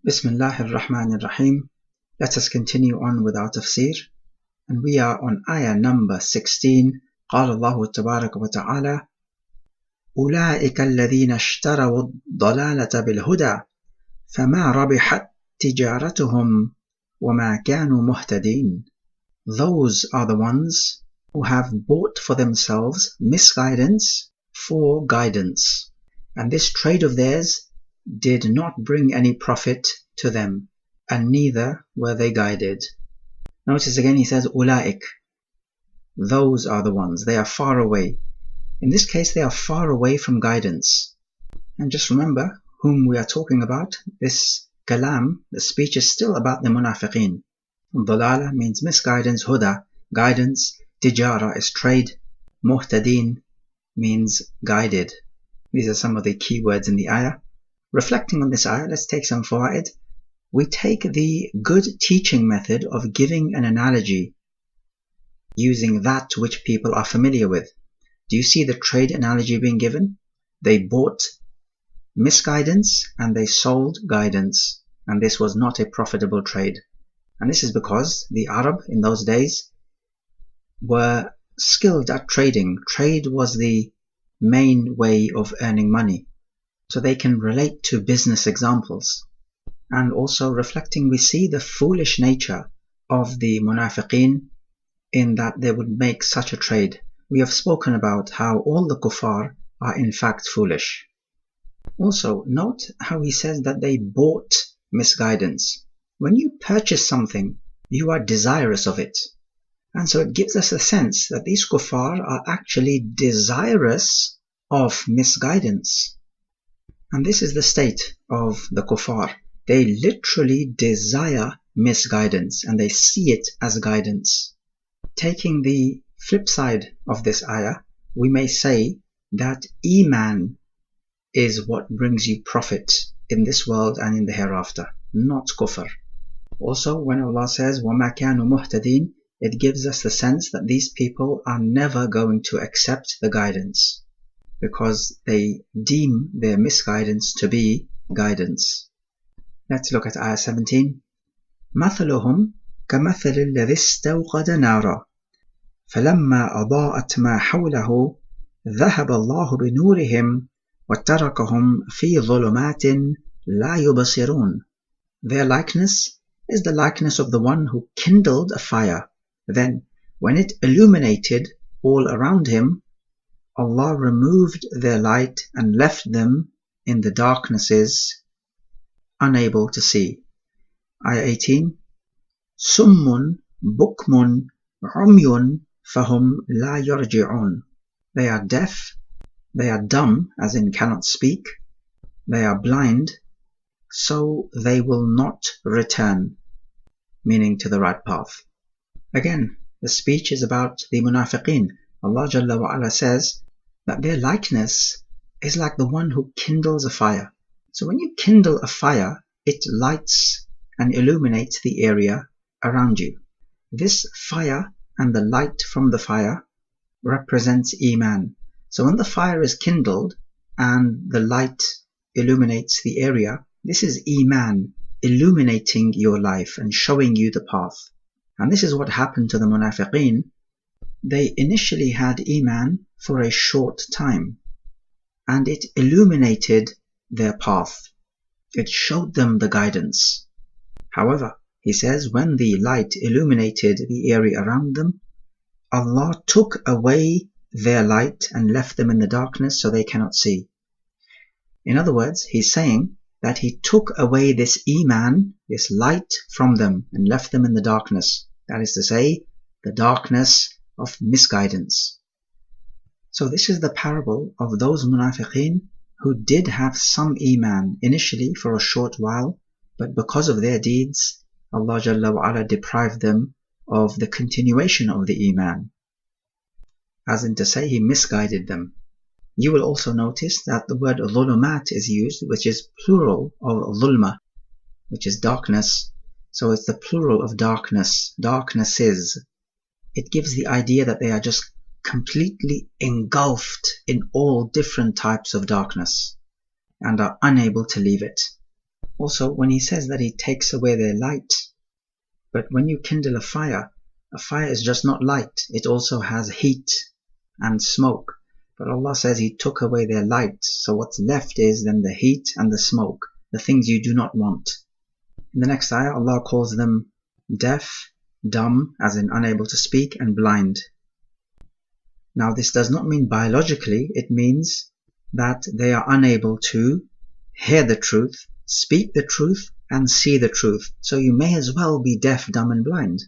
Bismillahir Rahmanir Rahim. Let us continue on with our tafsir. And we are on ayah number 16. قال الله تبارك وتعالى أولئك الذين اشتروا الضلالة بالهدى فما ربحت تجارتهم وما كانوا مهتدين. Those are the ones who have bought for themselves misguidance for guidance. And this trade of theirs did not bring any profit to them, and neither were they guided. Notice again he says ulaik. Those are the ones. They are far away. In this case they are far away from guidance. And just remember whom we are talking about. This kalam, the speech, is still about the munafiqeen. Dalala means misguidance, huda, guidance, tijara is trade, muhtadeen means guided. These are some of the key words in the ayah. Reflecting on this ayah, let's take some fawaid. We take the good teaching method of giving an analogy using that which people are familiar with. Do you see the trade analogy being given? They bought misguidance and they sold guidance, and this was not a profitable trade. And this is because the Arab in those days were skilled at trading. Trade was the main way of earning money. So they can relate to business examples. And also reflecting, we see the foolish nature of the munafiqeen in that they would make such a trade. We have spoken about how all the kuffar are in fact foolish. Also, note how he says that they bought misguidance. When you purchase something, you are desirous of it. And so it gives us a sense that these kuffar are actually desirous of misguidance. And this is the state of the kuffar. They literally desire misguidance and they see it as guidance. Taking the flip side of this ayah, we may say that Iman is what brings you profit in this world and in the hereafter, not kufr. Also, when Allah says وَمَا كَانُوا مُهْتَدِينَ, it gives us the sense that these people are never going to accept the guidance, because they deem their misguidance to be guidance. Let's look at ayah 17. مَثَلُهُمْ كَمَثَلِ الَّذِي اسْتَوْقَدَ نَارًا فَلَمَّا أَضَاءَتْ مَا حَوْلَهُ ذَهَبَ اللَّهُ بِنُورِهِمْ وَتَرَكَهُمْ فِي ظُلُمَاتٍ لَا يُبْصِرُونَ. Their likeness is the likeness of the one who kindled a fire. Then, when it illuminated all around him, Allah removed their light and left them in the darknesses, unable to see. Ayah 18. Summun bukmun umyun fahum la yarji'un. They are deaf, they are dumb, as in cannot speak, they are blind, so they will not return, meaning to the right path. Again, the speech is about the munafiqeen. Allah Jalla wa Ala says that their likeness is like the one who kindles a fire. So when you kindle a fire, it lights and illuminates the area around you. This fire and the light from the fire represents Iman. So when the fire is kindled and the light illuminates the area, this is Iman illuminating your life and showing you the path. And this is what happened to the munafiqeen. They initially had Iman for a short time, and it illuminated their path. It showed them the guidance. However, he says when the light illuminated the area around them, Allah took away their light and left them in the darkness so they cannot see. In other words, he's saying that he took away this Iman, this light from them, and left them in the darkness. That is to say, the darkness of misguidance. So this is the parable of those munafiqeen who did have some Iman initially for a short while, but because of their deeds, Allah Jalla wa Ala deprived them of the continuation of the Iman. As in to say, He misguided them. You will also notice that the word dhulumat is used, which is plural of dhulma, which is darkness. So it's the plural of darkness, darknesses. It gives the idea that they are just completely engulfed in all different types of darkness and are unable to leave it. Also, when he says that he takes away their light, but when you kindle a fire is just not light, it also has heat and smoke. But Allah says he took away their light, so what's left is then the heat and the smoke, the things you do not want. In the next ayah, Allah calls them deaf, dumb, as in unable to speak, and blind. Now this does not mean biologically, it means that they are unable to hear the truth, speak the truth, and see the truth. So you may as well be deaf, dumb, and blind.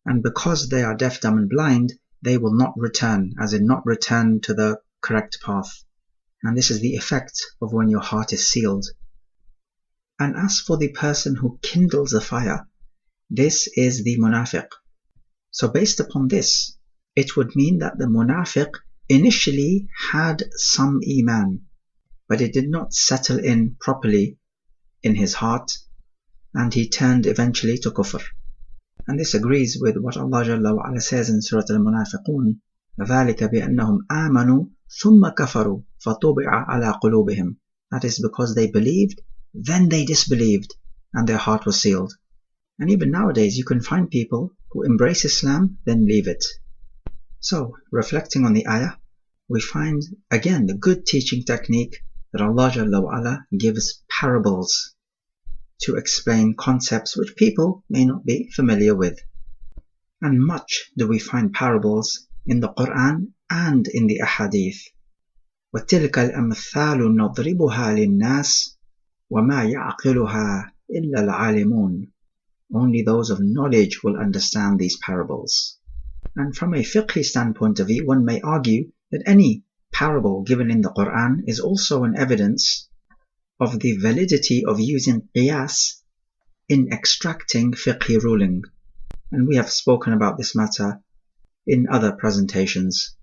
And because they are deaf, dumb, and blind, they will not return, as in not return to the correct path. And this is the effect of when your heart is sealed. And as for the person who kindles the fire, this is the munafiq. So based upon this, it would mean that the munafiq initially had some iman, but it did not settle in properly in his heart, and he turned eventually to kufr. And this agrees with what Allah Jalla wa Ala says in Surah Al-Munafiqun, ذَلِكَ بِأَنَّهُمْ آمَنُوا ثُمَّ كَفَرُوا فَطُبِعَ عَلَى قُلُوبِهِمْ. That is because they believed, then they disbelieved, and their heart was sealed. And even nowadays you can find people who embrace Islam, then leave it. So, reflecting on the ayah, we find again the good teaching technique that Allah Jalla wa Ala gives parables to explain concepts which people may not be familiar with. And much do we find parables in the Quran and in the Ahadith. وَتِلْكَ الْأَمْثَالُ نَضْرِبُهَا لِلنَّاسِ وَمَا يَعْقِلُهَا إِلَّا الْعَالِمُونَ. Only those of knowledge will understand these parables. And from a fiqhi standpoint of view, one may argue that any parable given in the Quran is also an evidence of the validity of using qiyas in extracting fiqhi ruling. And we have spoken about this matter in other presentations,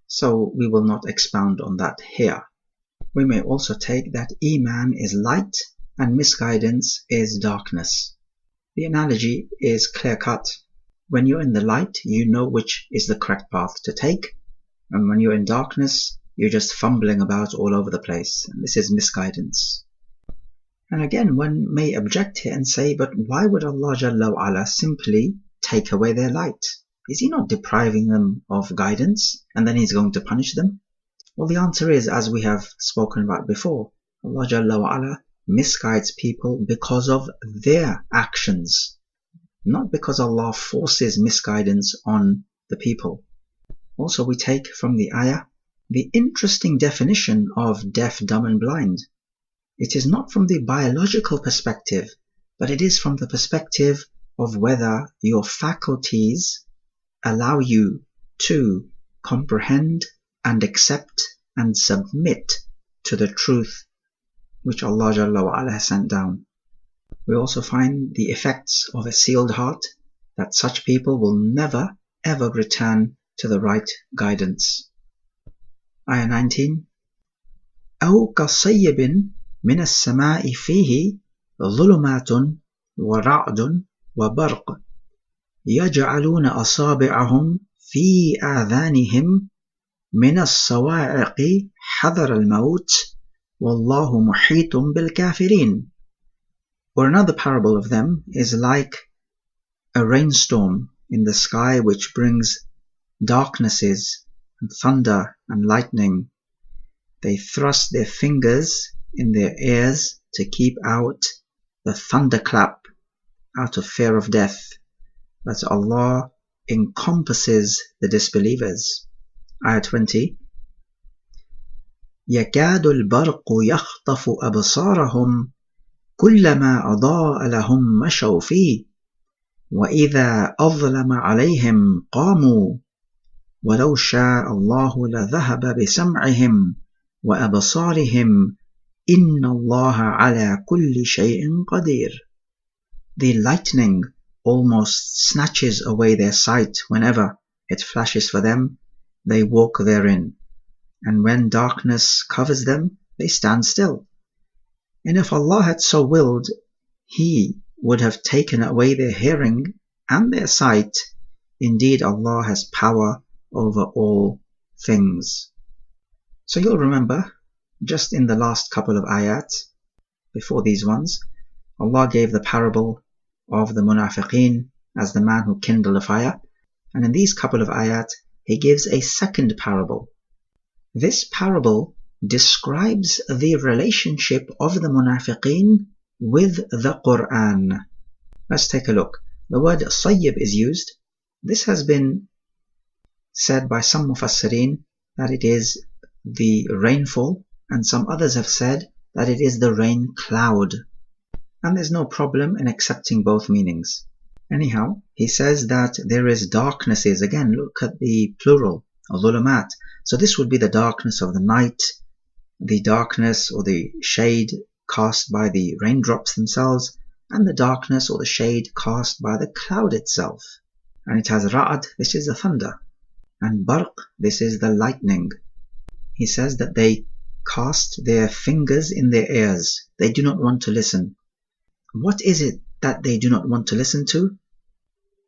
so we will not expound on that here. We may also take that Iman is light and misguidance is darkness. The analogy is clear-cut. When you're in the light, you know which is the correct path to take, and when you're in darkness, you're just fumbling about all over the place, and this is misguidance. And again, one may object here and say, but why would Allah Jalla wa Ala simply take away their light? Is He not depriving them of guidance, and then He's going to punish them? Well, the answer is, as we have spoken about before, Allah Jalla wa Ala misguides people because of their actions, not because Allah forces misguidance on the people. Also, we take from the ayah the interesting definition of deaf, dumb, and blind. It is not from the biological perspective, but it is from the perspective of whether your faculties allow you to comprehend and accept and submit to the truth which Allah Jalla wa Ala has sent down. We also find the effects of a sealed heart, that such people will never ever return to the right guidance. Ayah 19. أَوْ كَصَيِّبٍ مِنَ السَّمَاءِ فِيهِ ظُلُمَاتٌ وَرَعْدٌ وَبَرْقٌ يَجْعَلُونَ أَصَابِعَهُمْ فِي آذَانِهِمْ مِنَ الصَّوَاعِقِ حَذَرَ الْمَوْتِ وَاللَّهُ مُحِيطٌ بِالْكَافِرِينَ. Or another parable of them is like a rainstorm in the sky which brings darknesses and thunder and lightning. They thrust their fingers in their ears to keep out the thunderclap out of fear of death. But Allah encompasses the disbelievers. Ayah 20. يَكَادُ الْبَرْقُ يَخْطَفُ أَبْصَارَهُمْ كُلَّمَا أَضَاءَ لَهُمْ مَشَوْا فِيهِ وَإِذَا أَظْلَمَ عَلَيْهِمْ قَامُوا وَلَوْ شَاءَ اللَّهُ لَذَهَبَ بِسَمْعِهِمْ وَأَبْصَارِهِمْ إِنَّ اللَّهَ عَلَى كُلِّ شَيْءٍ قَدِيرٌ. The lightning almost snatches away their sight whenever it flashes for them. They walk therein, and when darkness covers them, they stand still. And if Allah had so willed, He would have taken away their hearing and their sight. Indeed, Allah has power over all things. So you'll remember, just in the last couple of ayat, before these ones, Allah gave the parable of the munafiqeen as the man who kindled a fire, and in these couple of ayat He gives a second parable. This parable describes the relationship of the munafiqeen with the Quran. Let's take a look. The word sayyib is used. This has been said by some mufassirin that it is the rainfall, and some others have said that it is the rain cloud. And there's no problem in accepting both meanings. Anyhow, he says that there is darknesses. Again, look at the plural, dhulumat. So this would be the darkness of the night, the darkness or the shade cast by the raindrops themselves, and the darkness or the shade cast by the cloud itself. And it has ra'ad, this is the thunder, and barq, this is the lightning. He says that they cast their fingers in their ears. They do not want to listen. What is it that they do not want to listen to?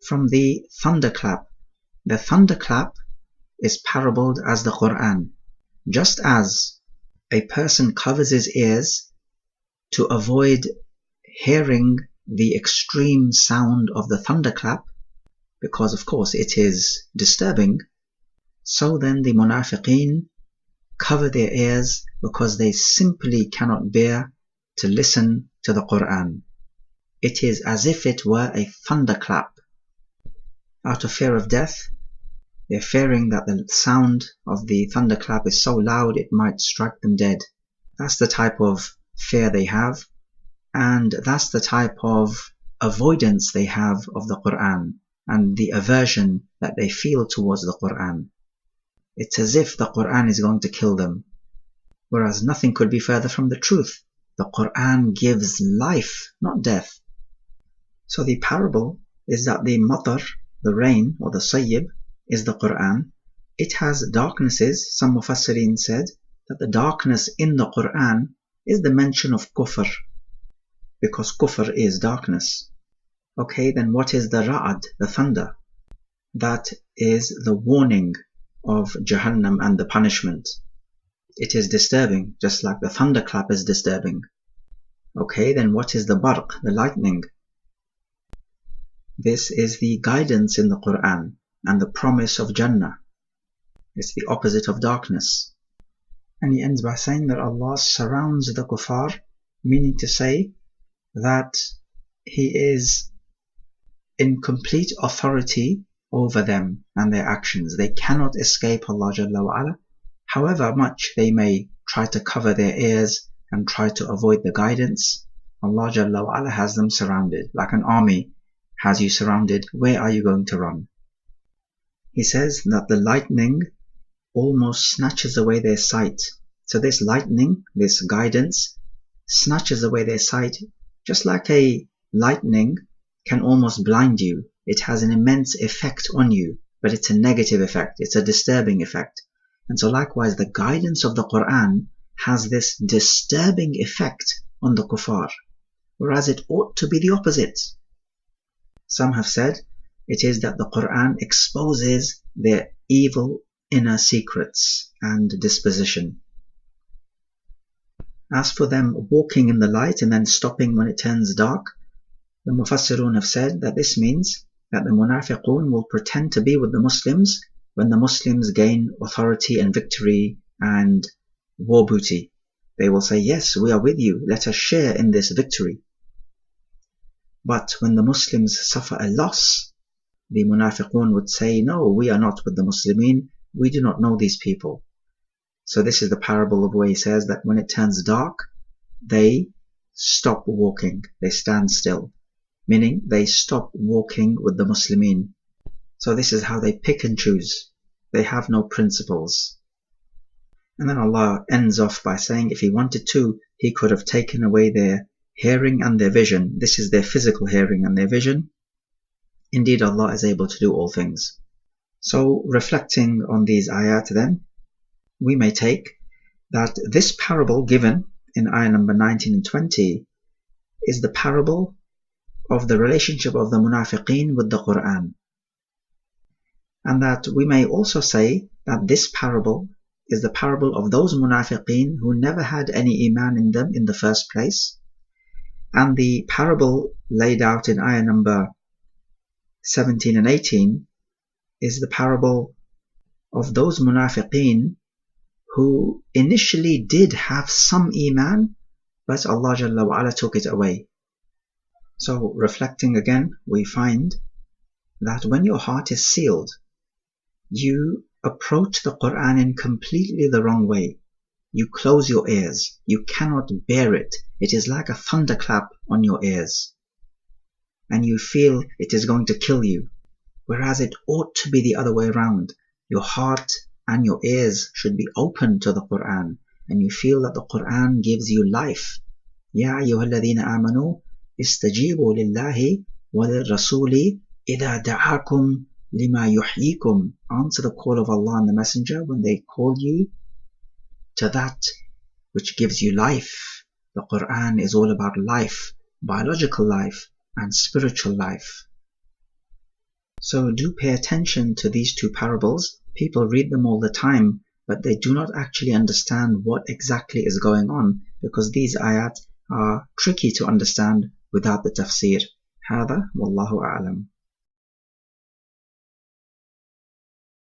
From the thunderclap. The thunderclap is parabled as the Quran. Just as a person covers his ears to avoid hearing the extreme sound of the thunderclap, because of course it is disturbing, so then the munafiqeen cover their ears because they simply cannot bear to listen to the Quran. It is as if it were a thunderclap. Out of fear of death, they're fearing that the sound of the thunderclap is so loud it might strike them dead. That's the type of fear they have, and that's the type of avoidance they have of the Quran and the aversion that they feel towards the Quran. It's as if the Quran is going to kill them, whereas nothing could be further from the truth. The Quran gives life, not death. So the parable is that the matar, the rain or the sayyib, is the Quran. It has darknesses. Some mufassirin said that the darkness in the Quran is the mention of kufr, because kufr is darkness. Okay, then what is the ra'ad, the thunder? That is the warning of Jahannam and the punishment. It is disturbing, just like the thunderclap is disturbing. Okay, then what is the barq, the lightning? This is the guidance in the Quran and the promise of Jannah. It's the opposite of darkness. And he ends by saying that Allah surrounds the kuffar, meaning to say that He is in complete authority over them and their actions. They cannot escape Allah Jalla wa Ala. However much they may try to cover their ears and try to avoid the guidance, Allah Jalla wa Ala has them surrounded. Like an army has you surrounded, where are you going to run? He says that the lightning almost snatches away their sight. So this lightning, this guidance, snatches away their sight, just like a lightning can almost blind you. It has an immense effect on you, but it's a negative effect, it's a disturbing effect. And so likewise the guidance of the Quran has this disturbing effect on the kuffar, whereas it ought to be the opposite. Some have said it is that the Quran exposes their evil inner secrets and disposition. As for them walking in the light and then stopping when it turns dark, the Mufassirun have said that this means that the Munafiqun will pretend to be with the Muslims when the Muslims gain authority and victory and war booty. They will say, yes, we are with you, let us share in this victory. But when the Muslims suffer a loss, the Munafiqun would say, no, we are not with the Muslimin, we do not know these people. So this is the parable of where he says that when it turns dark, they stop walking, they stand still, meaning they stop walking with the Muslimin. So this is how they pick and choose. They have no principles. And then Allah ends off by saying if He wanted to, He could have taken away their hearing and their vision. This is their physical hearing and their vision. Indeed, Allah is able to do all things. So reflecting on these ayat then, we may take that this parable given in ayah number 19 and 20 is the parable of the relationship of the munafiqeen with the Quran. And that we may also say that this parable is the parable of those munafiqeen who never had any iman in them in the first place, And the parable laid out in ayah number 17 and 18 is the parable of those munafiqeen who initially did have some iman, but Allah Jalla wa Ala took it away. So reflecting again, we find that when your heart is sealed, you approach the Quran in completely the wrong way. You close your ears. You cannot bear it. It is like a thunderclap on your ears. And you feel it is going to kill you. Whereas it ought to be the other way around. Your heart and your ears should be open to the Quran. And you feel that the Quran gives you life. Ya ayyuhalladhina amanu istajibu lillahi wa lirrasuli idha da'akum lima yuhyikum. Answer the call of Allah and the Messenger when they call you to that which gives you life. The Quran is all about life, biological life and spiritual life. So do pay attention to these two parables. People read them all the time, but they do not actually understand what exactly is going on, because these ayat are tricky to understand without the tafsir. هذا والله أعلم.